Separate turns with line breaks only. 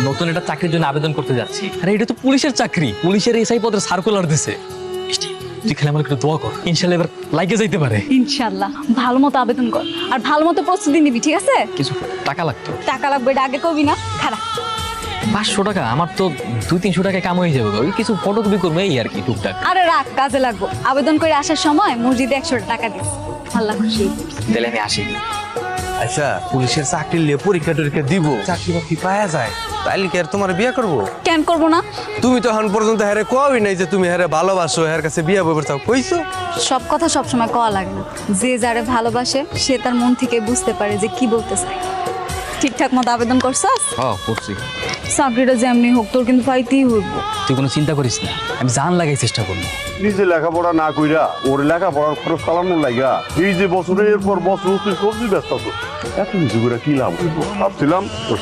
নতুন একটা চাকরির জন্য আবেদন করতে যাচ্ছি। আরে এটা তো পুলিশের চাকরি, পুলিশের এসআই পদের সার্কুলার দিছে। মিষ্টি, তুই খালি আমার একটু দোয়া কর, ইনশাল্লাহ এবার লাইকে যাইতে পারে।
ইনশাল্লাহ ভালো মতো আবেদন কর আর ভালো মতো প্রস্তুতি নিবি, ঠিক আছে?
কিছু টাকা লাগতো।
টাকা লাগবে, এটা আগে কবি না, খারাপ।
500 টাকা? আমার তো 200-300 টাকায় কাম হয়ে যাবে। ওই কিছু ফটোকপি করবে এই আর কি, টুকটাক।
আরে রাখ, কাজে লাগবো। আবেদন করে আসার সময় মসজিদে 100 টাকা দিস। আল্লাহ খুশি।
তাহলে আমি আসি।
আচ্ছা, পুলিশের চাকরি নিয়ে পরীক্ষা টরীক্ষা দিব, চাকরি বাকরি পাওয়া যায়, তাইলে কি আর তোমার বিয়ে করবো?
কেন করবো না?
তুমি তো এখন পর্যন্ত হ্যারে কোয়াই নাই যে তুমি হ্যারে ভালোবাসো, হ্যার কাছে বিয়ে বইবার চাও, কইছো?
সব কথা সবসময় কওয়া লাগে না। যে যারে ভালোবাসে সে তার মন থেকে বুঝতে পারে যে কি বলতে চায়। ঠিকঠাক মতো আবেদন করছস?
হ্যাঁ করছি।
চাকরিটা যেমনি হোক তোর কিন্তু পাইতেই হইব।
তুই কোনো চিন্তা করিস না, আমি জান লাগাই চেষ্টা করবো।
নিজে লেখাপড়া না কইরা ওর লেখাপড়ার খরচ চালানোর লাগা এই যে বছরের পর বছর তুই সবজি ব্যস্ত আছো, এত কিছু করে কি লাভ হইব? ভাবছিলাম তোর